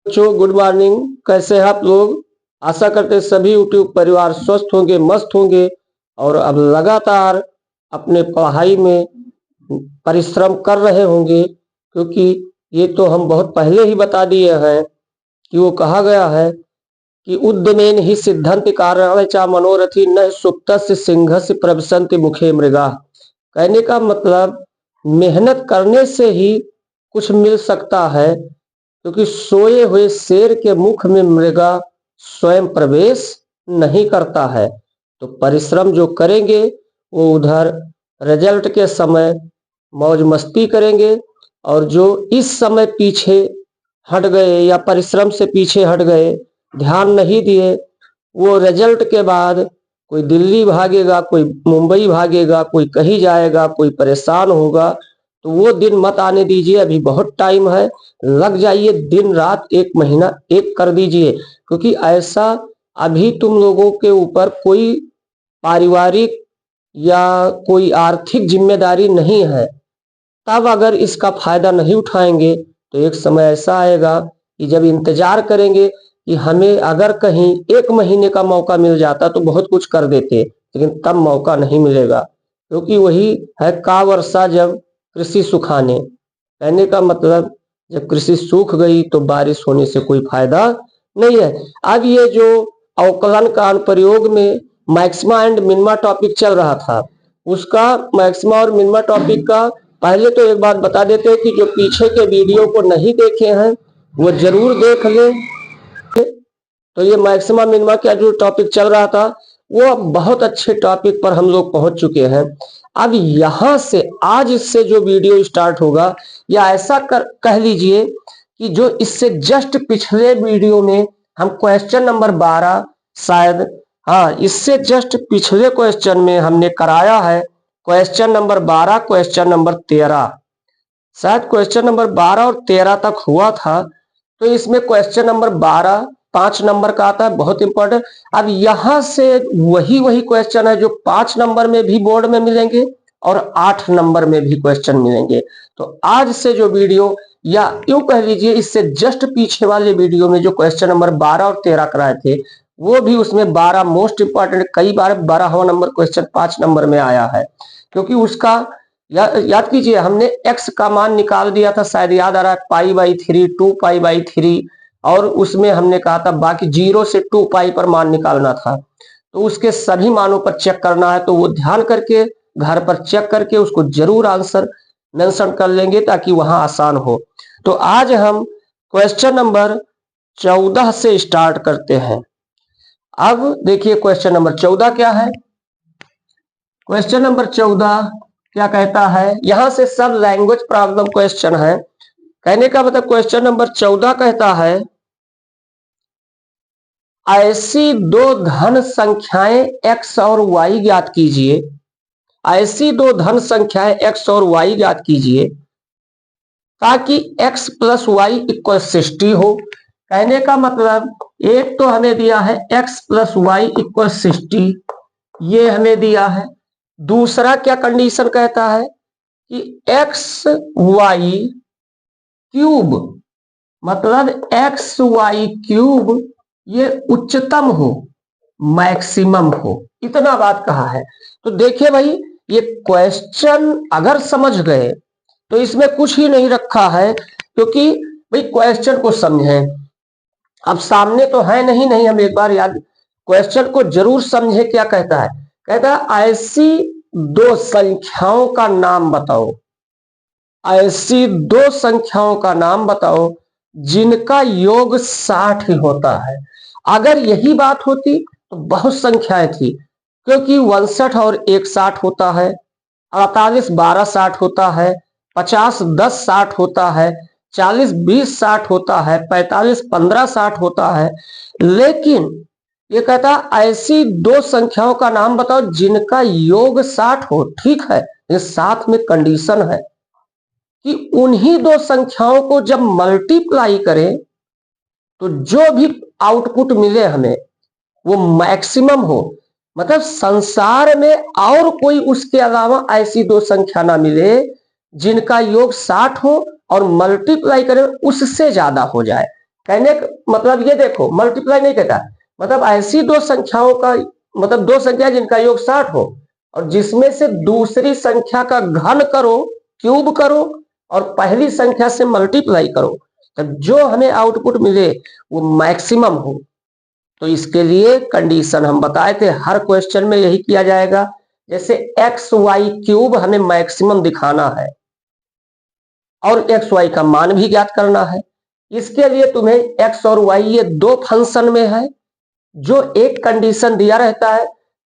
बच्चों good morning. कैसे हैं आप लोग? आशा करते हैं सभी यूट्यूब परिवार स्वस्थ होंगे, मस्त होंगे और अब लगातार अपने पढ़ाई में परिश्रम कर रहे होंगे, क्योंकि ये तो हम बहुत पहले ही बता दिए हैं कि वो कहा गया है कि उद्यमेन ही सिद्धन्ति कार्याणि च मनोरथी न सुप्तस्य सिंहस्य प्रविशन्ति मुखे मृगा। कहने का मतलब मेहनत करने से ही कुछ मिल सकता है, क्योंकि सोए हुए शेर के मुख में मृगा स्वयं प्रवेश नहीं करता है। तो परिश्रम जो करेंगे वो उधर रिजल्ट के समय मौज मस्ती करेंगे, और जो इस समय पीछे हट गए या परिश्रम से पीछे हट गए, ध्यान नहीं दिए, वो रिजल्ट के बाद कोई दिल्ली भागेगा, कोई मुंबई भागेगा, कोई कहीं जाएगा, कोई परेशान होगा। तो वो दिन मत आने दीजिए, अभी बहुत टाइम है। लग जाइए दिन रात, एक महीना एक कर दीजिए, क्योंकि ऐसा अभी तुम लोगों के ऊपर कोई पारिवारिक या कोई आर्थिक जिम्मेदारी नहीं है। तब अगर इसका फायदा नहीं उठाएंगे तो एक समय ऐसा आएगा कि जब इंतजार करेंगे कि हमें अगर कहीं एक महीने का मौका मिल जाता तो बहुत कुछ कर देते, लेकिन तब मौका नहीं मिलेगा, क्योंकि वही है का वर्षा जब कृषि सुखाने। कहने का मतलब जब कृषि सूख गई तो बारिश होने से कोई फायदा नहीं है। अब ये जो अवकलन का अनुप्रयोग में मैक्सिमा एंड मिनिमा टॉपिक चल रहा था, उसका मैक्सिमा और मिनिमा टॉपिक का पहले तो एक बात बता देते हैं कि जो पीछे के वीडियो को नहीं देखे हैं वो जरूर देख लें। तो ये मैक्सिमा मिनिमा का जो टॉपिक चल रहा था वो अब बहुत अच्छे टॉपिक पर हम लोग पहुंच चुके हैं। अब यहां से आज इससे जो वीडियो स्टार्ट होगा, या ऐसा कह लीजिए कि जो इससे जस्ट पिछले वीडियो में हम क्वेश्चन नंबर 12 शायद, हाँ, इससे जस्ट पिछले क्वेश्चन में हमने कराया है क्वेश्चन नंबर 12, क्वेश्चन नंबर 13, शायद क्वेश्चन नंबर 12 और 13 तक हुआ था। तो इसमें क्वेश्चन नंबर 12 5 नंबर का आता है, बहुत इंपॉर्टेंट। अब यहां से वही क्वेश्चन है जो 5 नंबर में भी बोर्ड में मिलेंगे और 8 नंबर में भी क्वेश्चन मिलेंगे। तो आज से जो वीडियो, या यूं कह लीजिए इससे जस्ट पीछे वाले वीडियो में जो क्वेश्चन नंबर 12 और 13 कराए थे, वो भी उसमें 12 मोस्ट इंपॉर्टेंट, कई बार 12वां नंबर क्वेश्चन 5 नंबर में आया है, क्योंकि उसका याद कीजिए हमने x का मान निकाल दिया था, शायद याद आ रहा है, π/3, 2π/3, और उसमें हमने कहा था बाकी 0 से 2π पर मान निकालना था। तो उसके सभी मानों पर चेक करना है, तो वो ध्यान करके घर पर चेक करके उसको जरूर आंसर मेंशन कर लेंगे ताकि वहां आसान हो। तो आज हम क्वेश्चन नंबर 14 से स्टार्ट करते हैं। अब देखिए क्वेश्चन नंबर 14 क्या है। क्वेश्चन नंबर 14 क्या कहता है, यहां से सब लैंग्वेज प्रॉब्लम क्वेश्चन है। कहने का मतलब क्वेश्चन नंबर 14 कहता है, ऐसी दो धन संख्याएं x और y ज्ञात कीजिए। ऐसी दो धन संख्याएं x और y ज्ञात कीजिए ताकि x प्लस वाई इक्वल 60 हो। कहने का मतलब एक तो हमें दिया है x प्लस वाई इक्वल 60, ये हमें दिया है। दूसरा क्या कंडीशन कहता है कि एक्स वाई क्यूब, मतलब एक्स वाई क्यूब ये उच्चतम हो, मैक्सिमम हो, इतना बात कहा है। तो देखिए भाई, ये क्वेश्चन अगर समझ गए तो इसमें कुछ ही नहीं रखा है, क्योंकि भाई क्वेश्चन को समझें। अब सामने तो है नहीं, हम एक बार याद क्वेश्चन को जरूर समझे। क्या कहता है, कहता है ऐसी दो संख्याओं का नाम बताओ, ऐसी दो संख्याओं का नाम बताओ जिनका योग 60 होता है। अगर यही बात होती तो बहुत संख्याएं थी, क्योंकि 59 और 1 60 होता है, 48 12 60 होता है, 50 10 60 होता है, 40 20 60 होता है, 45 15 60 होता है। लेकिन ये कहता है ऐसी दो संख्याओं का नाम बताओ जिनका योग 60 हो। ठीक है, ये साथ में कंडीशन है कि उन्हीं दो संख्याओं को जब मल्टीप्लाई करें तो जो भी आउटपुट मिले हमें वो मैक्सिमम हो। मतलब संसार में और कोई उसके अलावा ऐसी दो संख्या ना मिले जिनका योग 60 हो और मल्टीप्लाई करें उससे ज्यादा हो जाए। कहने का मतलब ये देखो, मल्टीप्लाई नहीं कहता, मतलब ऐसी दो संख्याओं का, मतलब दो संख्या जिनका योग 60 हो और जिसमें से दूसरी संख्या का घन करो, क्यूब करो और पहली संख्या से मल्टीप्लाई करो, तब जो हमें आउटपुट मिले वो मैक्सिमम हो। तो इसके लिए कंडीशन हम बताए थे, हर क्वेश्चन में यही किया जाएगा। जैसे एक्स वाई क्यूब हमें मैक्सिमम दिखाना है और एक्स वाई का मान भी ज्ञात करना है। इसके लिए तुम्हें एक्स और वाई ये दो फंक्शन में है, जो एक कंडीशन दिया रहता है,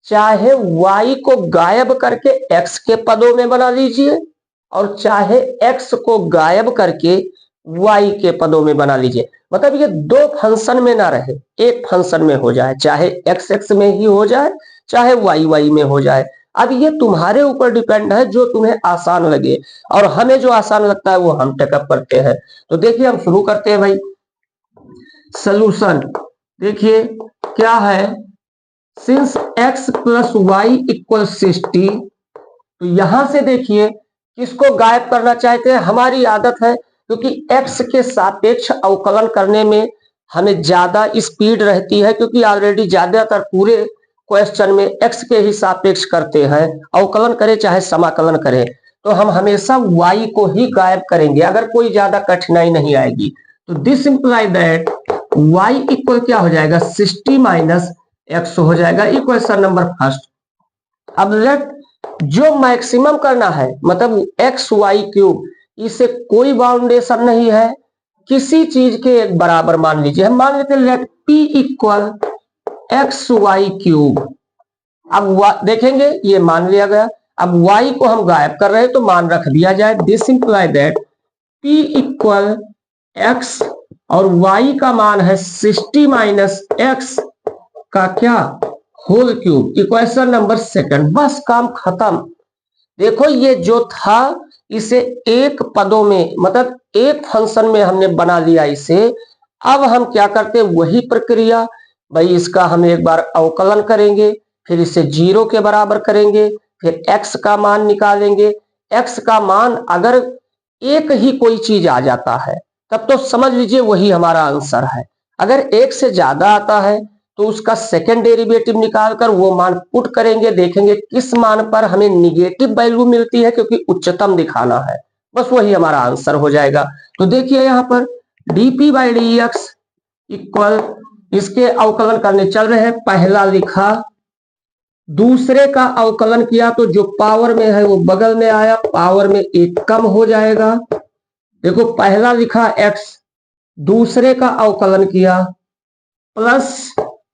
चाहे y को गायब करके x के पदों में बना लीजिए और चाहे x को गायब करके y के पदों में बना लीजिए। मतलब ये दो फंक्शन में ना रहे, एक फंक्शन में हो जाए, चाहे x x में ही हो जाए चाहे y y में हो जाए। अब ये तुम्हारे ऊपर डिपेंड है, जो तुम्हें आसान लगे, और हमें जो आसान लगता है वो हम टेकअप करते हैं। तो देखिए हम शुरू करते हैं भाई। सोल्यूशन देखिए क्या है, since x plus y equal 60, तो यहां से देखिए किसको गायब करना चाहते हैं। हमारी आदत है, क्योंकि x के सापेक्ष अवकलन करने में हमें ज्यादा स्पीड रहती है, क्योंकि ऑलरेडी ज्यादातर पूरे क्वेश्चन में x के ही सापेक्ष करते हैं, अवकलन करें चाहे समाकलन करें, तो हम हमेशा y को ही गायब करेंगे अगर कोई ज्यादा कठिनाई नहीं आएगी। तो this imply that y equal क्या हो जाएगा, 60 माइनस x हो जाएगा, इक्वेशन नंबर फर्स्ट। अब लेट जो मैक्सिमम करना है, मतलब एक्स वाई क्यूब, इसे कोई बाउंडेशन नहीं है, किसी चीज के एक बराबर मान लीजिए। हम मान लेते हैं let p equal x y cube. अब देखेंगे ये मान लिया गया, अब y को हम गायब कर रहे हैं तो मान रख दिया जाए। This imply that p equal x और y का मान है 60 माइनस x का क्या, whole cube, equation number second. बस काम खत्म। देखो ये जो था इसे एक पदों में, मतलब एक फंक्शन में हमने बना लिया इसे। अब हम क्या करते हैं, वही प्रक्रिया भाई, इसका हम एक बार अवकलन करेंगे, फिर इसे 0 के बराबर करेंगे, फिर x का मान निकालेंगे। x का मान अगर एक ही कोई चीज आ जाता है तब तो समझ लीजिए वही हमारा आंसर है। अगर एक से ज्यादा आता है तो उसका सेकेंड डेरिवेटिव निकालकर वो मान पुट करेंगे, देखेंगे किस मान पर हमें निगेटिव वैल्यू मिलती है, क्योंकि उच्चतम दिखाना है। बस वही हमारा आंसर हो जाएगा। तो देखिए यहाँ पर dp by d x equal, इसके अवकलन करने चल रहे हैं, पहला लिखा, दूसरे का अवकलन किया तो जो पावर में है वो बगल में आया, पावर में एक कम हो जाएगा। देखो पहला लिखा x, दूसरे का अवकलन किया, प्लस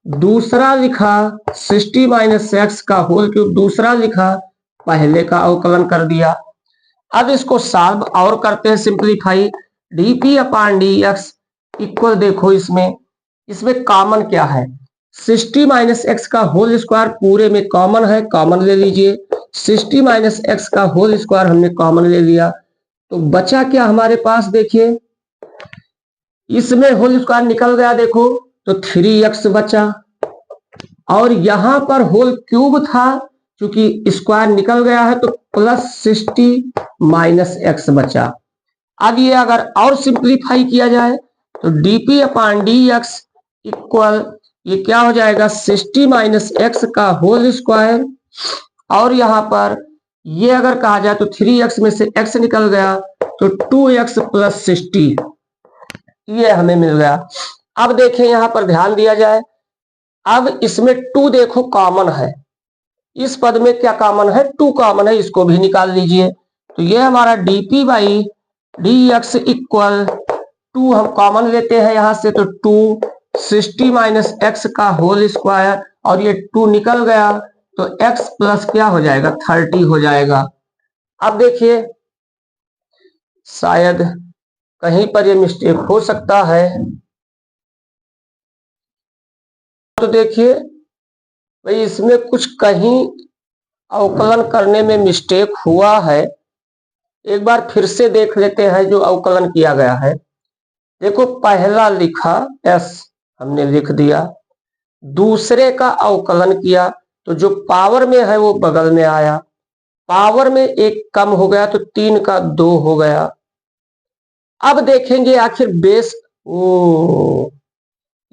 दूसरा लिखा 60 माइनस एक्स का होल क्यूब, दूसरा लिखा, पहले का अवकलन कर दिया। अब इसको सॉल्व और करते हैं, simplify. DP upon D x equal, देखो इसमें कॉमन क्या है, 60 माइनस एक्स का होल स्क्वायर पूरे में कॉमन है, कॉमन ले लीजिए। 60 माइनस एक्स का होल स्क्वायर हमने कॉमन ले लिया, तो बचा क्या हमारे पास, देखिए इसमें होल स्क्वायर निकल गया, देखो तो 3x बचा, और यहां पर होल क्यूब था, क्योंकि स्क्वायर निकल गया है तो प्लस 60 माइनस एक्स बचा। अब ये अगर और सिंप्लीफाई किया जाए तो dp upon D x equal, ये क्या हो जाएगा, 60 माइनस एक्स का होल स्क्वायर, और यहां पर ये अगर कहा जाए तो 3x में से x निकल गया तो 2x प्लस 60, ये हमें मिल गया। अब देखें यहां पर ध्यान दिया जाए, अब इसमें 2 देखो कॉमन है, इस पद में क्या कॉमन है, 2 कॉमन है, इसको भी निकाल लीजिए। तो ये हमारा dp by d x equal 2 हम कॉमन लेते हैं यहां से, तो 2 60 माइनस एक्स का होल स्क्वायर, और ये 2 निकल गया तो x प्लस क्या हो जाएगा, 30 हो जाएगा। अब देखिए शायद कहीं पर ये मिस्टेक हो सकता है, तो देखिए भाई इसमें कुछ कहीं अवकलन करने में मिस्टेक हुआ है, एक बार फिर से देख लेते हैं जो अवकलन किया गया है। देखो पहला लिखा s हमने लिख दिया, दूसरे का अवकलन किया तो जो पावर में है वो बगल में आया, पावर में एक कम हो गया तो 3 का 2 हो गया। अब देखेंगे आखिर बेस ओ,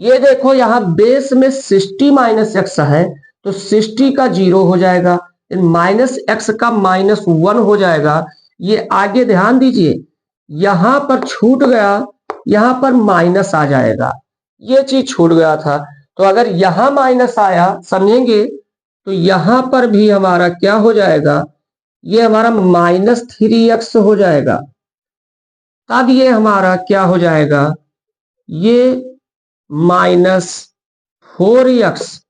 ये देखो यहाँ बेस में 60 माइनस एक्स है तो 60 का 0 हो जाएगा, माइनस एक्स का -1 हो जाएगा। ये आगे ध्यान दीजिए, यहां पर छूट गया, यहां पर माइनस आ जाएगा, ये चीज छूट गया था। तो अगर यहां माइनस आया, समझेंगे, तो यहां पर भी हमारा क्या हो जाएगा, ये हमारा -3x हो जाएगा। तब ये हमारा क्या हो जाएगा, ये -4x,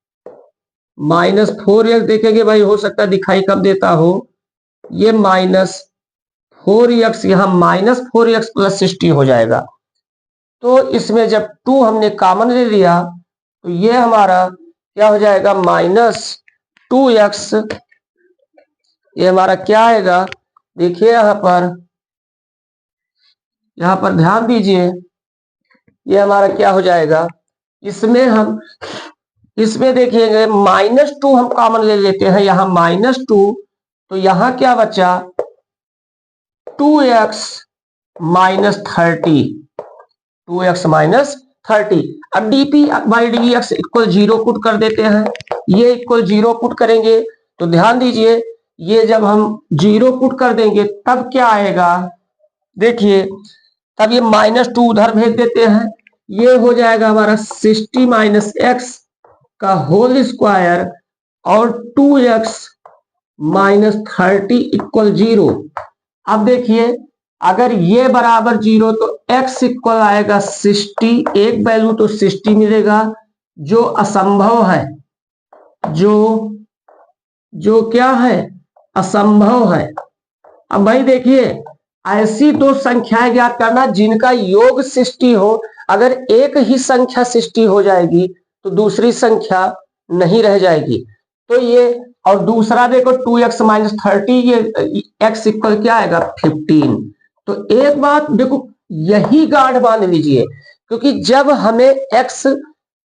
-4x देखेंगे भाई, हो सकता है दिखाई कब देता हो, ये -4x, यहां -4x प्लस 60 हो जाएगा। तो इसमें जब 2 हमने कॉमन ले लिया तो ये हमारा क्या हो जाएगा, -2x, ये हमारा क्या आएगा, देखिए यहां पर ध्यान दीजिए, ये हमारा क्या हो जाएगा, इसमें देखिएगा -2 हम कॉमन ले लेते हैं, यहां -2, तो यहां क्या बचा, 2x -30, 2x -30। अब dp by dx equal 0 put कर देते हैं, ये इक्वल 0 पुट करेंगे तो ध्यान दीजिए, ये जब हम 0 पुट कर देंगे तब क्या आएगा, देखिए, तब ये -2 उधर भेज देते हैं, ये हो जाएगा हमारा 60 माइनस एक्स का होल स्क्वायर और 2x -30 इक्वल 0। अब देखिए, अगर ये बराबर 0 तो x इक्वल आएगा 60, एक वैल्यू तो 60 मिलेगा, जो असंभव है, जो क्या है, असंभव है। अब भाई देखिए, ऐसी दो संख्याएं ज्ञात करना जिनका योग 60 हो, अगर एक ही संख्या 60 हो जाएगी तो दूसरी संख्या नहीं रह जाएगी। तो ये, और दूसरा देखो 2x -30, ये x इक्वल क्या आएगा, 15। तो एक बात देखो, यही गाढ़ मान लीजिए, क्योंकि जब हमें x,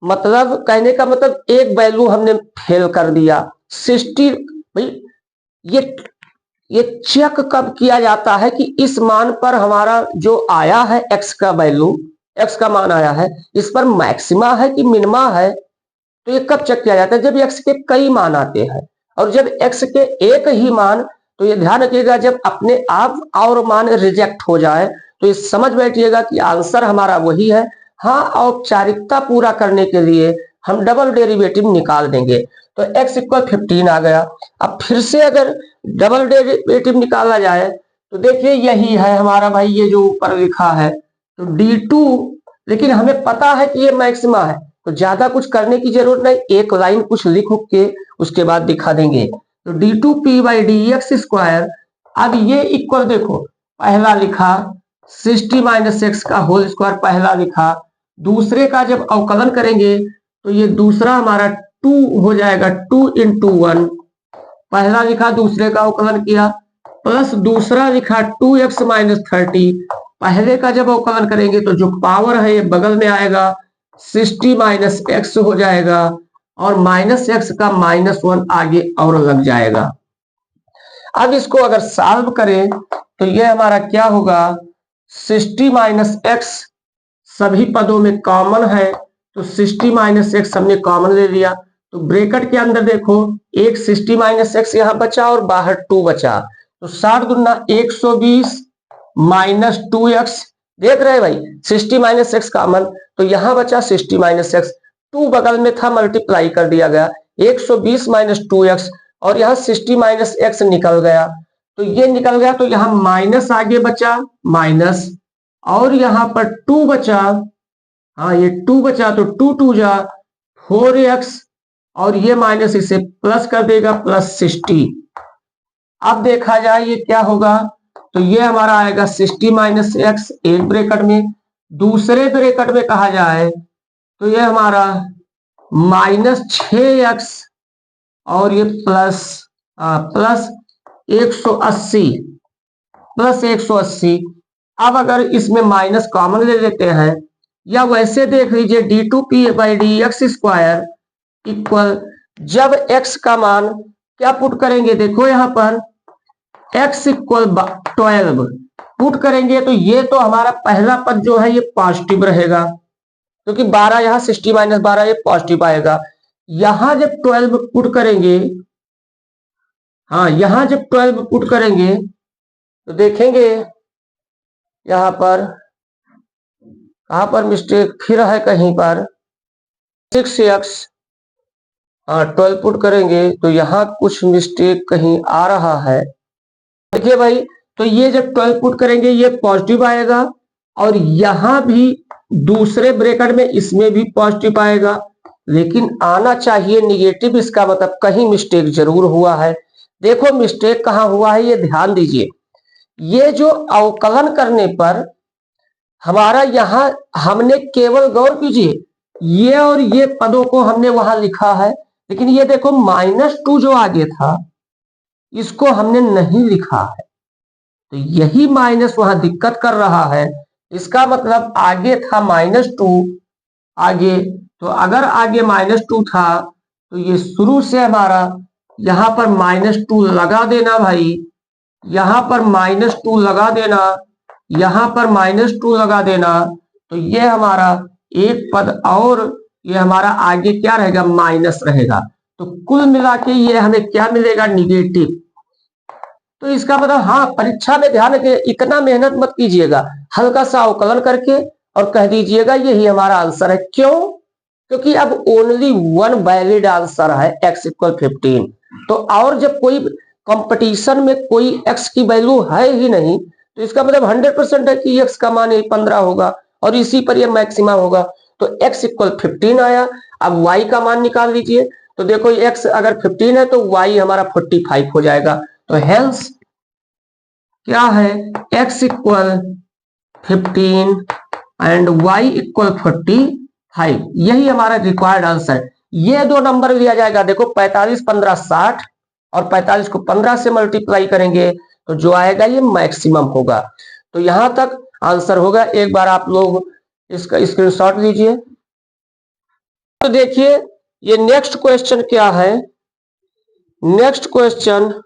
मतलब कहने का मतलब एक वैल्यू हमने फेल कर दिया 60, भाई ये चेक कब किया जाता है कि इस मान पर हमारा जो आया है x का वैल्यू, x का मान आया है, इस पर मैक्सिमा है कि मिनिमा है। तो ये कब चेक किया जाता है, जब x के कई मान आते हैं, और जब x के एक ही मान, तो ये ध्यान रखिएगा, जब अपने आप और मान रिजेक्ट हो जाए तो ये समझ बैठिएगा कि आंसर हमारा वही है। हाँ, औपचारिकता पूरा करने के लिए हम डबल डेरिवेटिव निकाल देंगे, तो x इक्वल 15 आ गया। अब फिर से अगर डबल डेरिवेटिव निकाला जाए तो देखिए यही है हमारा भाई, ये जो ऊपर लिखा है, तो d2, लेकिन हमें पता है कि ये मैक्सिमा है, तो ज्यादा कुछ करने की जरूरत नहीं, एक लाइन कुछ लिख के उसके बाद दिखा देंगे। तो d2p बाई dx स्क्वायर, अब ये इक्वल देखो, पहला लिखा 60 माइनस एक्स का होल स्क्वायर, पहला लिखा, दूसरे का जब अवकलन करेंगे तो ये दूसरा हमारा 2 हो जाएगा, 2 इंटू 1, पहला लिखा दूसरे का अवकलन किया, प्लस दूसरा लिखा 2x -30, पहले का जब अवकलन करेंगे तो जो पावर है ये बगल में आएगा, 60 माइनस एक्स हो जाएगा, और माइनस एक्स का -1 आगे और लग जाएगा। अब इसको अगर सॉल्व करें तो ये हमारा क्या होगा, 60 माइनस एक्स सभी पदों में कॉमन है, तो 60 माइनस एक्स हमने कॉमन ले लिया, तो ब्रैकेट के अंदर देखो, एक 60 माइनस एक्स यहां बचा और बाहर 2 बचा, तो 60 दूना 120 माइनस 2x, देख रहे हैं भाई, 60 माइनस एक्स कॉमन, तो यहां बचा 60 माइनस एक्स, 2 बगल में था, मल्टीप्लाई कर दिया गया, 120 माइनस 2x, और यहां 60 माइनस एक्स निकल गया, तो ये निकल गया, तो यहां माइनस आगे बचा, माइनस, और यहां पर 2 बचा, हाँ ये 2 बचा, तो 2 2 जा 4x, और ये माइनस इसे प्लस कर देगा, प्लस 60। अब देखा जाए ये क्या होगा, तो ये हमारा आएगा 60 माइनस एक्स एक ब्रैकेट में, दूसरे ब्रैकेट में कहा जाए तो ये हमारा -6x, और ये प्लस 180, प्लस 180। अब अगर इसमें माइनस कॉमन ले लेते हैं, या वैसे देख लीजिए, d2p by dx square equal, जब x का मान क्या पुट करेंगे, देखो यहां पर x इक्वल 12, पुट करेंगे तो ये तो हमारा पहला पद जो है ये पॉजिटिव रहेगा, क्योंकि 12 यहाँ 60 माइनस 12 ये पॉजिटिव आएगा। यहां जब 12 पुट करेंगे, हाँ यहां जब 12 पुट करेंगे तो देखेंगे यहां पर कहां पर मिस्टेक फिर है कहीं पर 6x, हाँ 12 पुट करेंगे तो यहाँ कुछ मिस्टेक कहीं आ रहा है। देखिए भाई, तो ये जब 12 पुट करेंगे ये पॉजिटिव आएगा, और यहां भी दूसरे ब्रैकेट में इसमें भी पॉजिटिव आएगा, लेकिन आना चाहिए निगेटिव। इसका मतलब कहीं मिस्टेक जरूर हुआ है। देखो मिस्टेक कहाँ हुआ है ये ध्यान दीजिए। ये जो अवकलन करने पर हमारा यहाँ हमने केवल गौर कीजिए ये और ये पदों को हमने वहां लिखा है, लेकिन ये देखो -2 जो आगे था इसको हमने नहीं लिखा है, तो यही माइनस वहां दिक्कत कर रहा है। इसका मतलब आगे था -2 आगे, तो अगर आगे -2 था तो ये शुरू से हमारा यहां पर -2 लगा देना भाई, यहां पर -2 लगा देना, यहां पर -2 लगा देना, तो ये हमारा एक पद और ये हमारा आगे क्या रहेगा माइनस रहेगा, तो कुल मिला के ये हमें क्या मिलेगा निगेटिव। तो इसका मतलब हाँ परीक्षा में ध्यान रखिए, इतना मेहनत मत कीजिएगा, हल्का सा अवकलन करके और कह दीजिएगा यही हमारा आंसर है। क्यों? क्योंकि अब ओनली वन वैलिड आंसर है x = 15। तो और जब कोई कंपटीशन में कोई x की वैल्यू है ही नहीं तो इसका मतलब 100% है कि x का मान 15 होगा और इसी पर यह मैक्सिमम होगा। तो x = 15 आया। अब y का मान निकाल लीजिए, तो देखो x अगर 15 है तो y हमारा 45 हो जाएगा। तो हेंस क्या है x = 15 एंड y = 45, यही हमारा रिक्वायर्ड आंसर। ये दो नंबर लिया जाएगा, देखो 45 15 60 और 45 को 15 से मल्टीप्लाई करेंगे तो जो आएगा ये मैक्सिमम होगा। तो यहां तक आंसर होगा। एक बार आप लोग इसका स्क्रीनशॉट लीजिए। तो देखिए ये नेक्स्ट क्वेश्चन क्या है। नेक्स्ट क्वेश्चन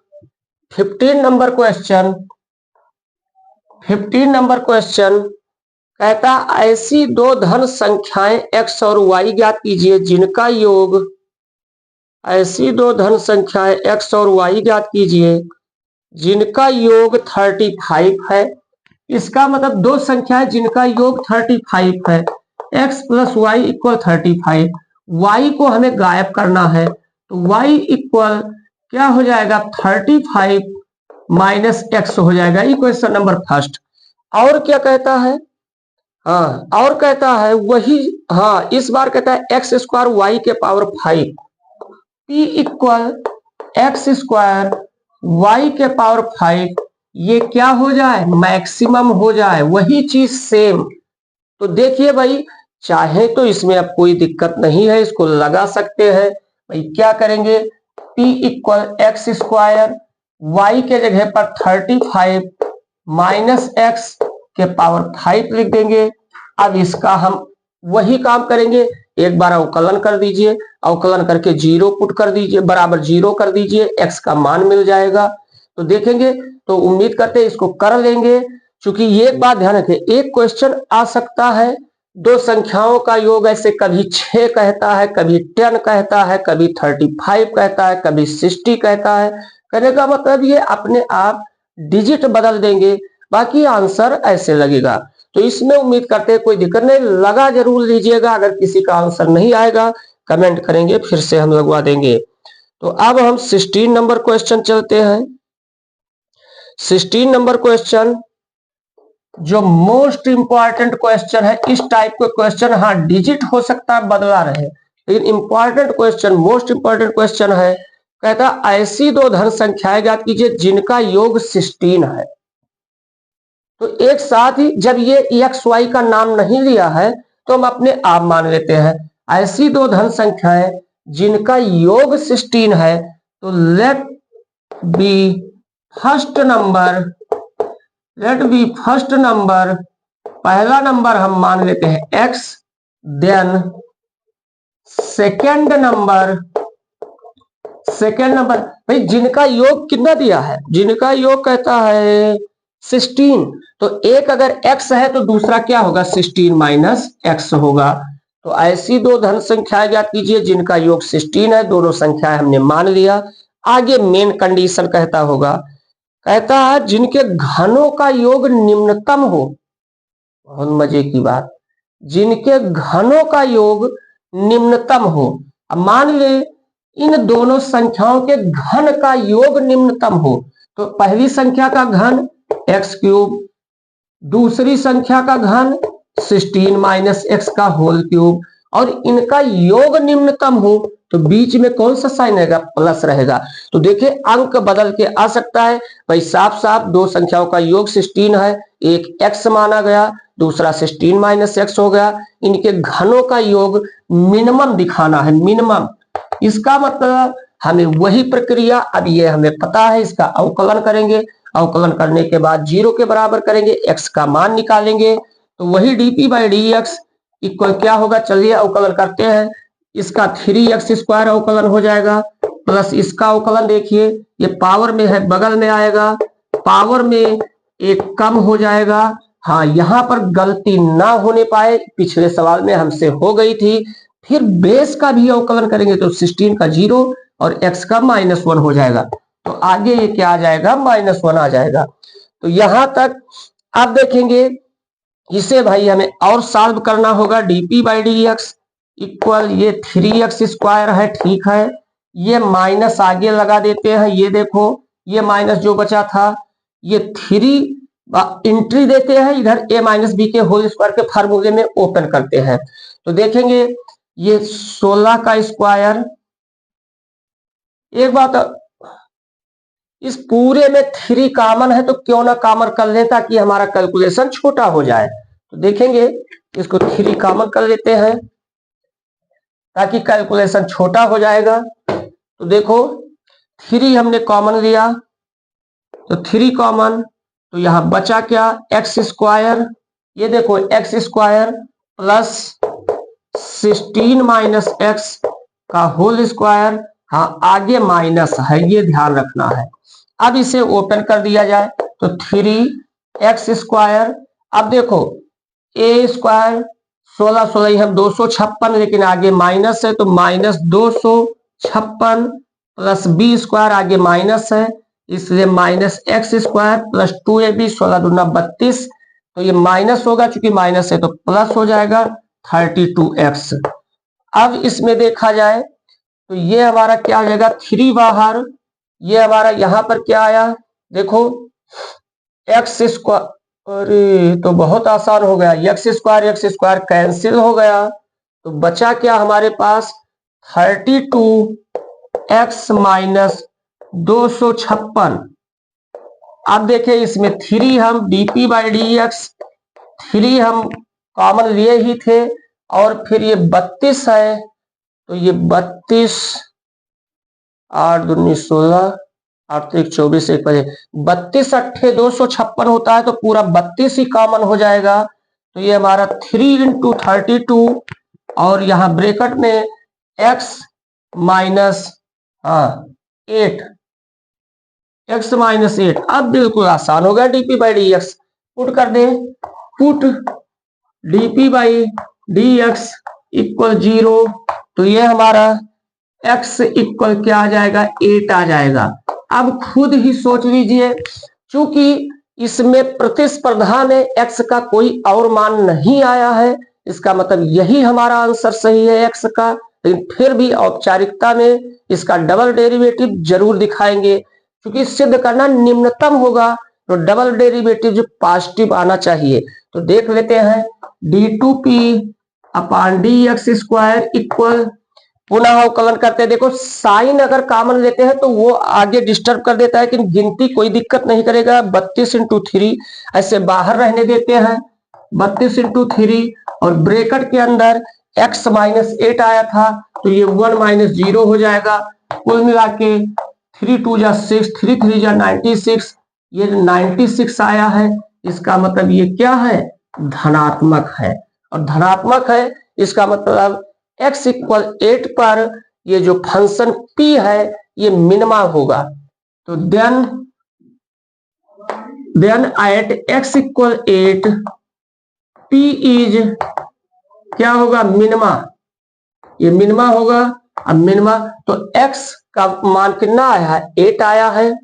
15 नंबर क्वेश्चन कहता ऐसी दो धन संख्याएं x और y ज्ञात कीजिए जिनका योग, ऐसी दो धन संख्याएं x और y ज्ञात कीजिए जिनका योग 35 है। इसका मतलब दो संख्याएं जिनका योग 35 है, x + y = 35। y को हमें गायब करना है तो y इक्वल क्या हो जाएगा 35 - x हो जाएगा। Equation number first. और क्या कहता है, हाँ और कहता है वही, हाँ इस बार कहता है x² y के पावर 5, p = x² y के पावर 5, ये क्या हो जाए मैक्सिमम हो जाए, वही चीज सेम। तो देखिए भाई चाहे तो इसमें अब कोई दिक्कत नहीं है, इसको लगा सकते हैं भाई। क्या करेंगे p = x² y के जगह पर 35 - x के पावर 5 लिख देंगे। अब इसका हम वही काम करेंगे, एक बार अवकलन कर दीजिए, अवकलन करके 0 पुट कर दीजिए, बराबर 0 कर दीजिए, x का मान मिल जाएगा। तो देखेंगे, तो उम्मीद करते हैं इसको कर लेंगे। क्योंकि ये एक बात ध्यान रखें, एक क्वेश्चन आ सकता है दो संख्याओं का योग ऐसे कभी 6 कहता है, कभी 10 कहता है, कभी 35 कहता है, कभी 60 कहता है। कहने का मतलब ये अपने आप डिजिट बदल देंगे, बाकी आंसर ऐसे लगेगा। तो इसमें उम्मीद करते हैं कोई दिक्कत नहीं, लगा जरूर लीजिएगा। अगर किसी का आंसर नहीं आएगा कमेंट करेंगे, फिर से हम लगवा देंगे। तो अब हम 16 नंबर क्वेश्चन चलते हैं। 16 नंबर क्वेश्चन जो मोस्ट इंपॉर्टेंट क्वेश्चन है, इस टाइप के क्वेश्चन हाँ डिजिट हो सकता है बदला रहे, लेकिन important question, most important question है। कहता ऐसी दो धन संख्याएं ज्ञात कीजिए जिनका योग 16 है। तो एक साथ ही जब ये एक्स वाई का नाम नहीं लिया है तो हम अपने आप मान लेते हैं ऐसी दो धन संख्याएं जिनका योग 16 है। तो लेट बी फर्स्ट नंबर, पहला नंबर हम मान लेते हैं x, देन सेकेंड नंबर भाई जिनका योग कितना दिया है, जिनका योग कहता है 16, तो एक अगर x है तो दूसरा क्या होगा 16 माइनस x होगा। तो ऐसी दो धन संख्याएं ज्ञात कीजिए जिनका योग 16 है। दोनों संख्याएं हमने मान लिया। आगे मेन कंडीशन कहता है जिनके घनों का योग निम्नतम हो। बहुत मजे की बात, जिनके घनों का योग निम्नतम हो। अब मान ले इन दोनों संख्याओं के घन का योग निम्नतम हो, तो पहली संख्या का घन एक्स क्यूब, दूसरी संख्या का घन 16 माइनस एक्स का होल क्यूब, और इनका योग निम्नतम हो तो बीच में कौन सा साइन रहेगा, प्लस रहेगा। तो देखिए अंक बदल के आ सकता है भाई, साफ साफ दो संख्याओं का योग 16 है, एक x माना गया, दूसरा 16 माइनस एक्स हो गया। इनके घनों का योग मिनिमम दिखाना है, मिनिमम। इसका मतलब हमें वही प्रक्रिया, अब ये हमें पता है, इसका अवकलन करेंगे, अवकलन करने के बाद 0 के बराबर करेंगे, x का मान निकालेंगे, तो वही dp by d x equal क्या होगा, चलिए अवकलन करते हैं। इसका 3x स्क्वायर अवकलन हो जाएगा, प्लस इसका अवकलन देखिए, ये पावर में है, बगल में आएगा, पावर में एक कम हो जाएगा। हाँ, यहाँ पर गलती ना होने पाए, पिछले सवाल में हमसे हो गई थी। फिर बेस का भी अवकलन करेंगे तो 16 का 0 और x का -1 हो जाएगा, तो आगे ये क्या आ जाएगा, -1 आ जाएगा। तो यहां तक आप देखेंगे, इसे भाई हमें और सॉल्व करना होगा। dp by d x equal ये 3x स्क्वायर है, ठीक है, ये माइनस आगे लगा देते हैं, ये देखो ये माइनस जो बचा था, ये 3 एंट्री देते हैं इधर, a माइनस बी के होल स्क्वायर के फार्मूले में ओपन करते हैं, तो देखेंगे ये 16 का स्क्वायर। एक बात, इस पूरे में 3 कॉमन है, तो क्यों ना कॉमन कर लें ताकि हमारा कैलकुलेशन छोटा हो जाए। तो देखेंगे इसको 3 कॉमन कर लेते हैं ताकि कैलकुलेशन छोटा हो जाएगा। तो देखो 3 हमने कॉमन लिया, तो 3 कॉमन, तो यहां बचा क्या, एक्स स्क्वायर, ये देखो x square plus 16 minus x का होल स्क्वायर। हाँ, आगे माइनस है, ये ध्यान रखना है। अब इसे ओपन कर दिया जाए तो 3x स्क्वायर, अब देखो a स्क्वायर 16 16 हम 256, लेकिन आगे माइनस है तो -256 प्लस b स्क्वायर, आगे माइनस है इसलिए -x स्क्वायर प्लस 2ab, 16 दूना 32, तो ये माइनस होगा, चूंकि माइनस है तो प्लस हो जाएगा 32x। अब इसमें देखा जाए तो ये हमारा क्या हो जाएगा, 3 बाहर, ये हमारा यहां पर क्या आया, देखो एक्स स्क्वायर, अरे तो बहुत आसान हो गया, एक्स स्क्वायर कैंसिल हो गया, तो बचा क्या हमारे पास 32x माइनस 256। अब देखें इसमें 3 हम dp बाई डी एक्स 3 हम कॉमन लिए ही थे, और फिर ये 32 है, तो ये 32 8 दूनी 16 8 1 24 1 बजे 32 अट्ठे 256 होता है, तो पूरा 32 ही कॉमन हो जाएगा। तो ये हमारा 3 इंटू 32 और यहाँ ब्रैकेट में x माइनस 8, x माइनस 8। अब बिल्कुल आसान हो गया, dp by d x put कर दे, put dp by d x equal 0, तो ये हमारा x इक्वल क्या आ जाएगा, 8 आ जाएगा। अब खुद ही सोच लीजिए, चूंकि इसमें प्रतिस्पर्धा में x का कोई और मान नहीं आया है, इसका मतलब यही हमारा आंसर सही है x का, लेकिन फिर भी औपचारिकता में इसका डबल डेरिवेटिव जरूर दिखाएंगे, क्योंकि सिद्ध करना निम्नतम होगा, तो डबल डेरिवेटिव जो पॉजिटिव आना चाहिए। तो देख लेते हैं, d2p upon D x square equal, पुनः अवकलन करते हैं। देखो साइन अगर कॉमन लेते हैं तो वो आगे डिस्टर्ब कर देता है, लेकिन गिनती कोई दिक्कत नहीं करेगा। 32 इंटू 3 ऐसे बाहर रहने देते हैं, 32 इंटू 3, और ब्रैकेट के अंदर x माइनस 8 आया था, तो ये 1 माइनस 0 हो जाएगा। कुल मिला के 3 2 जा 6, 3 3 जा 96, ये 96 आया है। इसका मतलब ये क्या है, धनात्मक है, और धनात्मक है इसका मतलब x इक्वल 8 पर ये जो फंक्शन p है ये मिनिमा होगा। तो then when at x equal 8 p is क्या होगा, मिनिमा, ये मिनिमा होगा। अब मिनिमा तो x का मान कितना आया है, 8 आया है,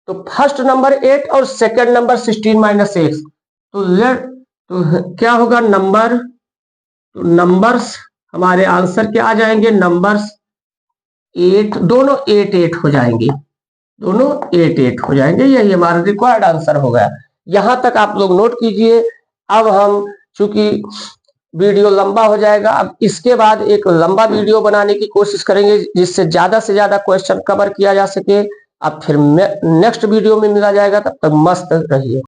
तो फर्स्ट नंबर 8 और सेकंड नंबर 16 माइनस एक्स, तो क्या होगा नंबर, तो नंबर्स हमारे आंसर क्या आ जाएंगे, नंबर्स 8, दोनों 8 हो जाएंगे, दोनों 8 हो जाएंगे। यही हमारा रिक्वायर्ड आंसर हो गया। यहां तक आप लोग नोट कीजिए। अब हम, चूंकि वीडियो लंबा हो जाएगा, अब इसके बाद एक लंबा वीडियो बनाने की कोशिश करेंगे जिससे ज्यादा से ज्यादा क्वेश्चन कवर किया जा सके। अब फिर नेक्स्ट वीडियो में मिला जाएगा, तब तक मस्त रहिए।